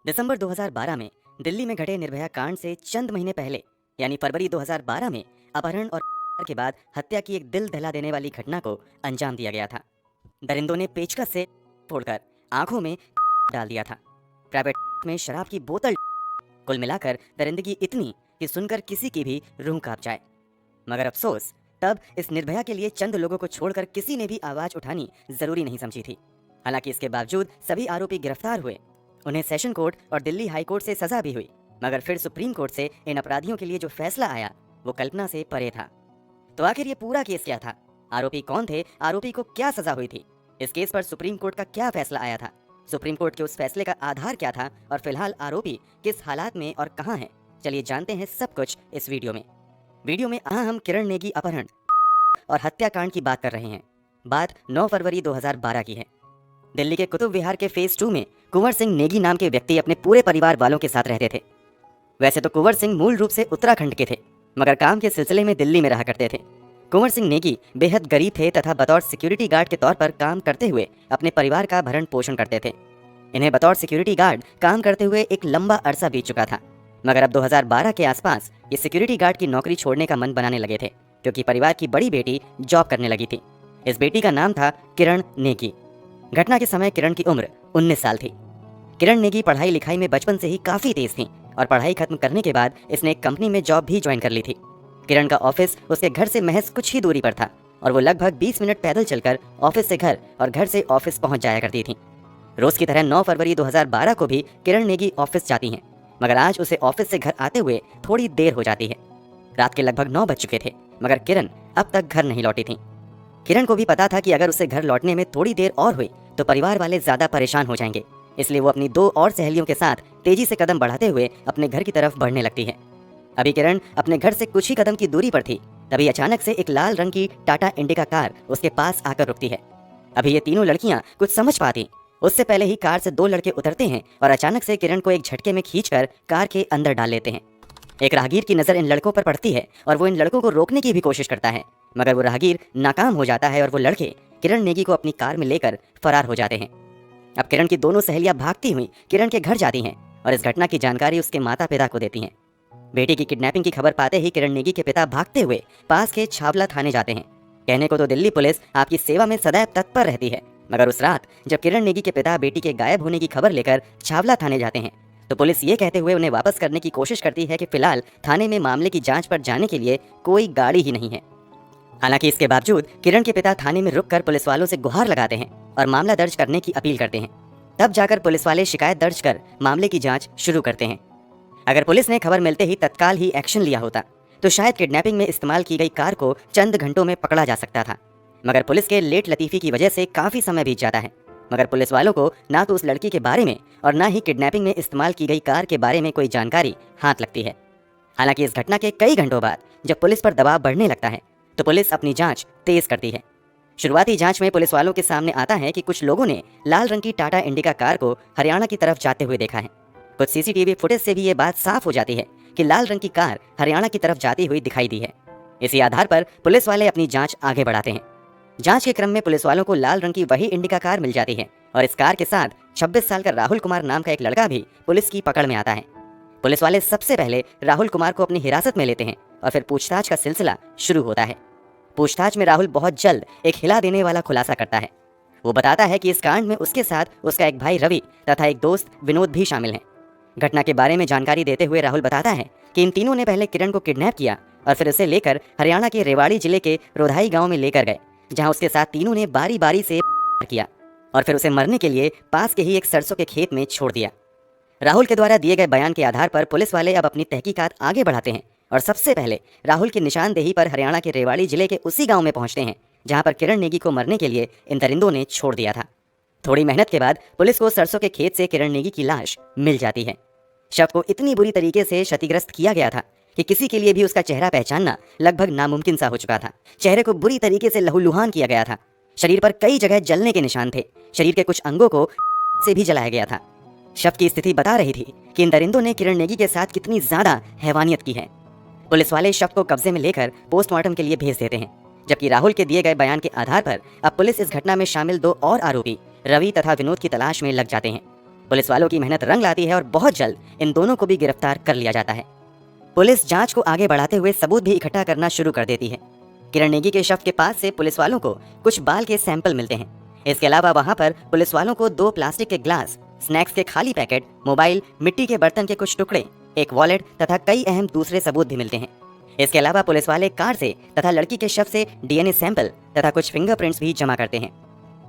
दिसंबर 2012 में दिल्ली में घटे निर्भया कांड से चंद महीने पहले यानी फरवरी 2012 में अपहरण और के बाद हत्या की एक दिल दहला देने वाली घटना को अंजाम दिया गया था। दरिंदों ने पेचकस से तोड़कर आंखों में डाल दिया था। प्राइवेट में शराब की बोतल। कुल मिलाकर दरिंदगी इतनी कि सुनकर किसी की भी रूह कांप जाए। मगर अफसोस, तब इस निर्भया के लिए चंद लोगों को छोड़कर किसी ने भी आवाज उठानी जरूरी नहीं समझी थी। हालांकि इसके बावजूद सभी आरोपी गिरफ्तार हुए, उन्हें सेशन कोर्ट और दिल्ली हाई कोर्ट से सजा भी हुई, मगर फिर सुप्रीम कोर्ट से इन अपराधियों के लिए जो फैसला आया वो कल्पना से परे था। तो आखिर ये पूरा केस क्या था? आरोपी कौन थे? आरोपी को क्या सजा हुई थी? इस केस पर सुप्रीम कोर्ट का क्या फैसला आया था? सुप्रीम कोर्ट के उस फैसले का आधार क्या था? और फिलहाल आरोपी किस हालात में और कहां हैं? चलिए जानते हैं सब कुछ इस वीडियो में हम किरण नेगी अपहरण और हत्याकांड की बात कर रहे हैं। बात 9 फरवरी 2012 की है। दिल्ली के कुतुब विहार के फेज 2 में कुंवर सिंह नेगी नाम के व्यक्ति अपने पूरे परिवार वालों के साथ रहते थे। वैसे तो कुंवर सिंह मूल रूप से उत्तराखंड के थे, मगर काम के सिलसिले में दिल्ली में रहा करते थे। कुंवर सिंह नेगी बेहद गरीब थे तथा बतौर सिक्योरिटी गार्ड के तौर पर काम करते हुए अपने परिवार का भरण पोषण करते थे। इन्हें बतौर सिक्योरिटी गार्ड काम करते हुए एक लंबा अरसा बीत चुका था, मगर अब 2012 के आसपास ये सिक्योरिटी गार्ड की नौकरी छोड़ने का मन बनाने लगे थे, क्योंकि परिवार की बड़ी बेटी जॉब करने लगी थी। इस बेटी का नाम था किरण नेगी। घटना के समय किरण की उम्र 19 साल थी। किरण नेगी पढ़ाई लिखाई में बचपन से ही काफी तेज थी और पढ़ाई खत्म करने के बाद इसने एक कंपनी में जॉब भी ज्वाइन कर ली थी। किरण का ऑफिस उसके घर से महज कुछ ही दूरी पर था और वो लगभग 20 मिनट पैदल चलकर ऑफिस से घर और घर से ऑफिस पहुंच जाया करती थी। रोज की तरह 9 फरवरी 2012 को भी किरण नेगी ऑफिस जाती हैं, मगर आज उसे ऑफिस से घर आते हुए थोड़ी देर हो जाती है। रात के लगभग 9 बज चुके थे, मगर किरण अब तक घर नहीं लौटी थी। किरण को भी पता था कि अगर उसे घर लौटने में थोड़ी देर और हुई तो परिवार वाले ज्यादा परेशान हो जाएंगे, इसलिए वो अपनी 2 और सहेलियों के साथ तेजी से कदम बढ़ाते हुए अपने घर की तरफ बढ़ने लगती है। अभी किरण अपने घर से कुछ ही कदम की दूरी पर थी, तभी अचानक से एक लाल रंग की टाटा इंडिका कार उसके पास आकर रुकती है। अभी ये तीनों लड़कियां कुछ समझ पाती उससे पहले ही कार से 2 लड़के उतरते हैं और अचानक से किरण को एक झटके में खींचकर कार के अंदर डाल लेते हैं। एक राहगीर की नजर इन लड़कों पर पड़ती है और वो इन लड़कों को रोकने की भी कोशिश करता है, मगर वो राहगीर नाकाम हो जाता है और वो लड़के किरण नेगी को अपनी कार में लेकर फरार हो जाते हैं। अब किरण की दोनों सहेलियां भागती हुई किरण के घर जाती हैं और इस घटना की जानकारी उसके माता पिता को देती हैं। बेटी की किडनैपिंग की खबर पाते ही किरण नेगी के पिता भागते हुए पास के छावला थाने जाते हैं। कहने को तो दिल्ली पुलिस आपकी सेवा में सदैव तत्पर रहती है, मगर उस रात जब किरण नेगी के पिता बेटी के गायब होने की खबर लेकर छावला थाने जाते हैं तो पुलिस ये कहते हुए उन्हें वापस करने की कोशिश करती है कि फिलहाल थाने में मामले की जांच पर जाने के लिए कोई गाड़ी ही नहीं है। हालांकि इसके बावजूद किरण के पिता थाने में रुककर पुलिस वालों से गुहार लगाते हैं और मामला दर्ज करने की अपील करते हैं। तब जाकर पुलिस वाले शिकायत दर्ज कर मामले की जांच शुरू करते हैं। अगर पुलिस ने खबर मिलते ही तत्काल ही एक्शन लिया होता तो शायद किडनैपिंग में इस्तेमाल की गई कार को चंद घंटों में पकड़ा जा सकता था, मगर पुलिस के लेट लतीफी की वजह से काफी समय बीत जाता है। मगर पुलिस वालों को ना तो उस लड़की के बारे में और ना ही किडनैपिंग में इस्तेमाल की गई कार के बारे में कोई जानकारी हाथ लगती है। हालांकि इस घटना के कई घंटों बाद जब पुलिस पर दबाव बढ़ने लगता है तो पुलिस अपनी जांच तेज करती है। शुरुआती जांच में पुलिस वालों के सामने आता है कि कुछ लोगों ने लाल रंग की टाटा इंडिका कार को हरियाणा की तरफ जाते हुए देखा है। कुछ सीसीटीवी फुटेज से भी ये बात साफ हो जाती है कि लाल रंग की कार हरियाणा की तरफ जाती हुई दिखाई दी है। इसी आधार पर पुलिस वाले अपनी जांच आगे बढ़ाते हैं। जांच के क्रम में पुलिस वालों को लाल रंग की वही इंडिका कार मिल जाती है और इस कार के साथ 26 साल का राहुल कुमार नाम का एक लड़का भी पुलिस की पकड़ में आता है। पुलिस वाले सबसे पहले राहुल कुमार को अपनी हिरासत में लेते हैं और फिर पूछताछ का सिलसिला शुरू होता है। पूछताछ में राहुल बहुत जल्द एक हिला देने वाला खुलासा करता है। वो बताता है कि इस कांड में उसके साथ उसका एक भाई रवि तथा एक दोस्त विनोद भी शामिल हैं। घटना के बारे में जानकारी देते हुए राहुल बताता है कि इन तीनों ने पहले किरण को किडनैप किया और फिर उसे लेकर हरियाणा के रेवाड़ी जिले के रोधाई गांव में लेकर गए, जहां उसके साथ तीनों ने बारी बारी से किया और फिर उसे मरने के लिए पास के ही एक सरसों के खेत में छोड़ दिया। राहुल के द्वारा दिए गए बयान के आधार पर पुलिस वाले अब अपनी तहकीकात आगे बढ़ाते हैं और सबसे पहले राहुल की निशानदेही पर हरियाणा के रेवाड़ी जिले के उसी गांव में पहुंचते हैं जहां पर किरण नेगी को मरने के लिए इन दरिंदों ने छोड़ दिया था। थोड़ी मेहनत के बाद पुलिस को सरसों के खेत से किरण नेगी की लाश मिल जाती है। शव को इतनी बुरी तरीके से क्षतिग्रस्त किया गया था कि किसी के लिए भी उसका चेहरा पहचानना लगभग नामुमकिन सा हो चुका था। चेहरे को बुरी तरीके से लहूलुहान किया गया था। शरीर पर कई जगह जलने के निशान थे। शरीर के कुछ अंगों को से भी जलाया गया था। शव की स्थिति बता रही थी कि इन दरिंदों ने किरण नेगी के साथ कितनी ज्यादा हैवानियत की है। पुलिस वाले शव को कब्जे में लेकर पोस्टमार्टम के लिए भेज देते हैं, जबकि राहुल के दिए गए बयान के आधार पर अब पुलिस इस घटना में शामिल 2 और आरोपी रवि तथा विनोद की तलाश में लग जाते हैं। पुलिस वालों की मेहनत रंग लाती है और बहुत जल्द इन दोनों को भी गिरफ्तार कर लिया जाता है। पुलिस जांच को आगे बढ़ाते हुए सबूत भी इकट्ठा करना शुरू कर देती है। किरण नेगी के शव के पास से पुलिस वालों को कुछ बाल के सैंपल मिलते हैं। इसके अलावा वहां पर पुलिस वालों को 2 प्लास्टिक के ग्लास, स्नैक्स के खाली पैकेट, मोबाइल, मिट्टी के बर्तन के कुछ टुकड़े, एक वॉलेट तथा कई अहम दूसरे सबूत भी मिलते हैं। इसके अलावा पुलिस वाले कार से तथा लड़की के शव से डीएनए सैंपल तथा कुछ फिंगरप्रिंट्स भी जमा करते हैं।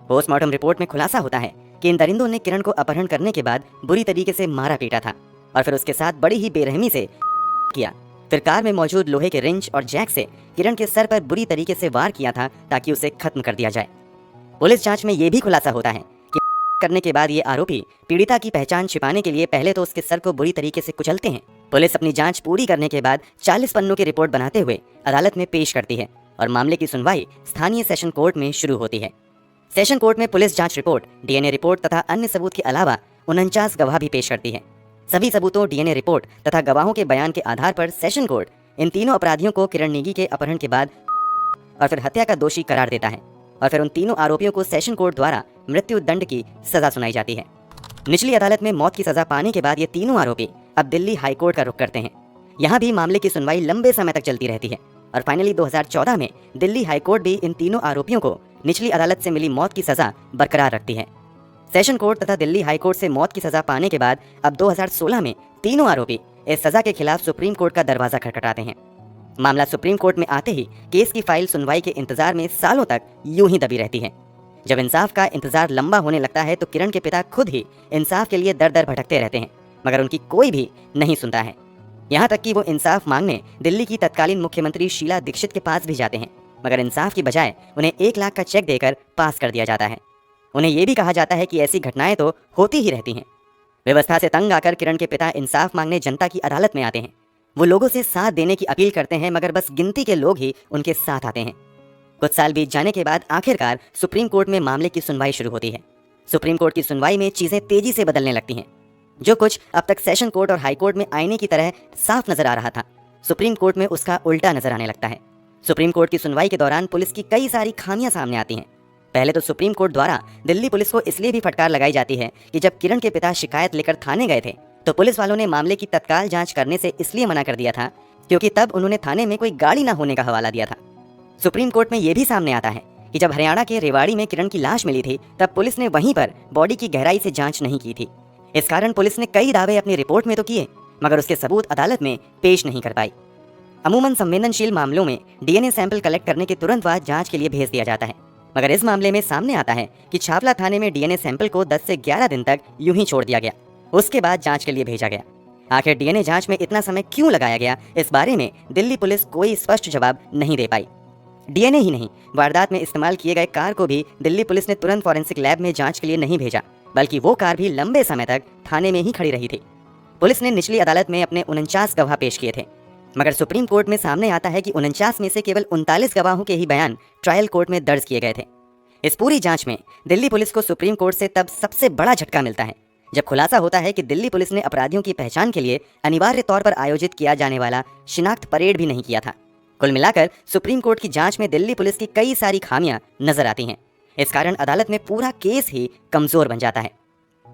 पोस्टमार्टम रिपोर्ट में खुलासा होता है कि इन दरिंदों ने किरण को अपहरण करने के बाद बुरी तरीके से मारा पीटा था और फिर उसके साथ बड़ी ही बेरहमी से किया। फिर कार में मौजूद लोहे के रिंच और जैक से किरण के सर पर बुरी तरीके से वार किया था ताकि उसे खत्म कर दिया जाए। पुलिस जांच में यह भी खुलासा होता है कि करने के बाद ये आरोपी पीड़िता की पहचान छिपाने के लिए पहले तो उसके सर को बुरी तरीके से कुचलते हैं। पुलिस अपनी जांच पूरी करने के बाद 40 पन्नों की रिपोर्ट बनाते हुए अदालत में पेश करती है और मामले की सुनवाई स्थानीय सेशन कोर्ट में शुरू होती है। सेशन कोर्ट में पुलिस जांच रिपोर्ट, डीएनए रिपोर्ट तथा अन्य सबूत के अलावा 49 गवाह भी पेश करती है। सभी सबूतों, डीएनए रिपोर्ट तथा गवाहों के बयान के आधार पर सेशन कोर्ट इन तीनों अपराधियों को किरण नेगी के अपहरण के बाद और फिर हत्या का दोषी करार देता है और फिर उन तीनों आरोपियों को सेशन कोर्ट द्वारा मृत्यु दंड की सजा सुनाई जाती है। निचली अदालत में मौत की सजा पाने के बाद ये तीनों आरोपी अब दिल्ली हाईकोर्ट का रुख करते हैं। यहाँ भी मामले की सुनवाई लंबे समय तक चलती रहती है और फाइनली 2014 में दिल्ली हाईकोर्ट भी इन तीनों आरोपियों को निचली अदालत से मिली मौत की सजा बरकरार रखती है। सेशन कोर्ट तथा दिल्ली हाईकोर्ट से मौत की सजा पाने के बाद अब 2016 में तीनों आरोपी इस सजा के खिलाफ सुप्रीम कोर्ट का दरवाजा खटखटाते हैं। मामला सुप्रीम कोर्ट में आते ही केस की फाइल सुनवाई के इंतजार में सालों तक यूं ही दबी रहती है। जब इंसाफ का इंतजार लंबा होने लगता है तो किरण के पिता खुद ही इंसाफ के लिए दर दर भटकते रहते हैं, मगर उनकी कोई भी नहीं सुनता है। यहाँ तक कि वो इंसाफ मांगने दिल्ली की तत्कालीन मुख्यमंत्री शीला दीक्षित के पास भी जाते हैं, मगर इंसाफ की बजाय उन्हें 1 लाख का चेक देकर पास कर दिया जाता है। उन्हें यह भी कहा जाता है कि ऐसी घटनाएं तो होती ही रहती हैं। व्यवस्था से तंग आकर किरण के पिता इंसाफ मांगने जनता की अदालत में आते हैं। वो लोगों से साथ देने की अपील करते हैं, मगर बस गिनती के लोग ही उनके साथ आते हैं। कुछ साल बीत जाने के बाद आखिरकार सुप्रीम कोर्ट में मामले की सुनवाई शुरू होती है। सुप्रीम कोर्ट की सुनवाई में चीजें तेजी से बदलने लगती हैं। जो कुछ अब तक सेशन कोर्ट और हाई कोर्ट में आईने की तरह साफ नजर आ रहा था, सुप्रीम कोर्ट में उसका उल्टा नजर आने लगता है। सुप्रीम कोर्ट की सुनवाई के दौरान पुलिस की कई सारी खामियां सामने आती हैं। पहले तो सुप्रीम कोर्ट द्वारा दिल्ली पुलिस को इसलिए भी फटकार लगाई जाती है कि जब किरण के पिता शिकायत लेकर थाने गए थे तो पुलिस वालों ने मामले की तत्काल जांच करने से इसलिए मना कर दिया था क्योंकि तब उन्होंने थाने में कोई गाड़ी ना होने का हवाला दिया था। सुप्रीम कोर्ट में यह भी सामने आता है कि जब हरियाणा के रेवाड़ी में किरण की लाश मिली थी तब पुलिस ने वहीं पर बॉडी की गहराई से जांच नहीं की थी। इस कारण पुलिस ने कई दावे अपनी रिपोर्ट में तो किए, मगर उसके सबूत अदालत में पेश नहीं कर पाई। अमूमन संवेदनशील मामलों में डीएनए सैंपल कलेक्ट करने के तुरंत बाद जांच के लिए भेज दिया जाता है, मगर इस मामले में सामने आता है कि छावला थाने में डीएनए सैंपल को 10 से 11 दिन तक यूं ही छोड़ दिया गया। उसके बाद जांच के लिए भेजा गया। आखिर डीएनए जांच में इतना समय क्यों लगाया गया, इस बारे में दिल्ली पुलिस कोई स्पष्ट जवाब नहीं दे पाई। डीएनए ही नहीं, वारदात में इस्तेमाल किए गए कार को भी दिल्ली पुलिस ने तुरंत फॉरेंसिक लैब में जांच के लिए नहीं भेजा, बल्कि वो कार भी लंबे समय तक थाने में ही खड़ी रही थी। पुलिस ने निचली अदालत में अपने 49 गवाह पेश किए थे, मगर सुप्रीम कोर्ट में सामने आता है कि 49 में से केवल 39 गवाहों के ही बयान ट्रायल कोर्ट में दर्ज किए गए थे। इस पूरी जांच में दिल्ली पुलिस को सुप्रीम कोर्ट से तब सबसे बड़ा झटका मिलता है जब खुलासा होता है कि दिल्ली पुलिस ने अपराधियों की पहचान के लिए अनिवार्य तौर पर आयोजित किया जाने वाला शिनाख्त परेड भी नहीं किया था। कुल मिलाकर सुप्रीम कोर्ट की जांच में दिल्ली पुलिस की कई सारी खामियां नजर आती हैं। इस कारण अदालत में पूरा केस ही कमजोर बन जाता है।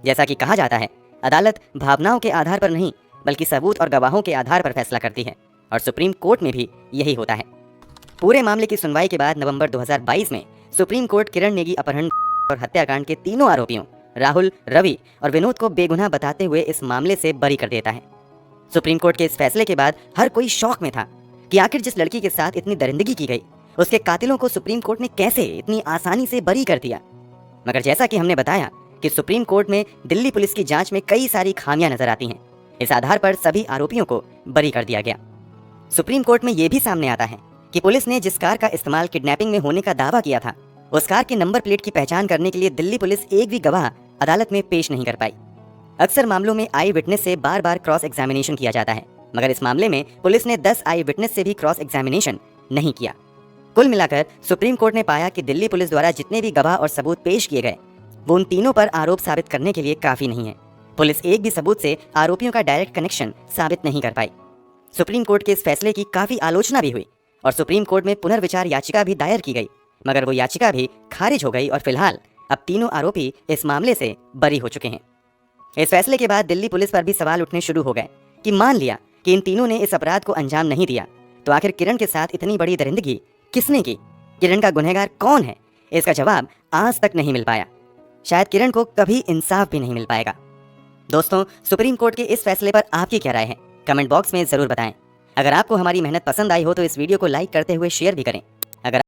जैसा कि कहा जाता है, अदालत भावनाओं के आधार पर नहीं बल्कि सबूत और गवाहों के आधार पर फैसला करती है, और सुप्रीम कोर्ट में भी यही होता है। पूरे मामले की सुनवाई के बाद नवंबर 2022 में सुप्रीम कोर्ट किरण नेगी अपहरण और हत्याकांड के तीनों आरोपियों राहुल, रवि और विनोद को बेगुनाह बताते हुए इस मामले से बरी कर देता है। सुप्रीम कोर्ट के इस फैसले के बाद हर कोई शौक में था कि आखिर जिस लड़की के साथ इतनी दरिंदगी की गई, उसके कातिलों को सुप्रीम कोर्ट ने कैसे इतनी आसानी से बरी कर दिया। मगर जैसा कि हमने बताया कि सुप्रीम कोर्ट में दिल्ली पुलिस की जांच में कई सारी खामियां नजर आती हैं। इस आधार पर सभी आरोपियों को बरी कर दिया गया। सुप्रीम कोर्ट में यह भी सामने आता है कि पुलिस ने जिस कार का इस्तेमाल किडनैपिंग में होने का दावा किया था, उस कार की नंबर प्लेट की पहचान करने के लिए दिल्ली पुलिस एक भी गवाह अदालत में पेश नहीं कर पाई। अक्सर मामलों में आई विटनेस से बार बार क्रॉस एग्जामिनेशन किया जाता है, मगर इस मामले में पुलिस ने 10 आई विटनेस से भी क्रॉस एग्जामिनेशन नहीं किया। कुल मिलाकर सुप्रीम कोर्ट ने पाया कि दिल्ली पुलिस द्वारा जितने भी गवाह और सबूत पेश किए गए वो उन तीनों पर आरोप साबित करने के लिए काफी नहीं है। पुलिस एक भी सबूत से आरोपियों का डायरेक्ट कनेक्शन साबित नहीं कर पाई। सुप्रीम कोर्ट के इस फैसले की काफी आलोचना भी हुई और सुप्रीम कोर्ट में पुनर्विचार याचिका भी दायर की गई, मगर वो याचिका भी खारिज हो गई और फिलहाल अब तीनों आरोपी इस मामले से बरी हो चुके हैं। इस फैसले के बाद दिल्ली पुलिस पर भी सवाल उठने शुरू हो गए कि मान लिया कि इन तीनों ने इस अपराध को अंजाम नहीं दिया, तो आखिर किरण के साथ इतनी बड़ी दरिंदगी किसने की? किरण का गुनहगार कौन है? इसका जवाब आज तक नहीं मिल पाया। शायद किरण को कभी इंसाफ भी नहीं मिल पाएगा। दोस्तों, सुप्रीम कोर्ट के इस फैसले पर आपकी क्या राय है? कमेंट बॉक्स में जरूर बताएं। अगर आपको हमारी मेहनत पसंद आई हो तो इस वीडियो को लाइक करते हुए शेयर भी करें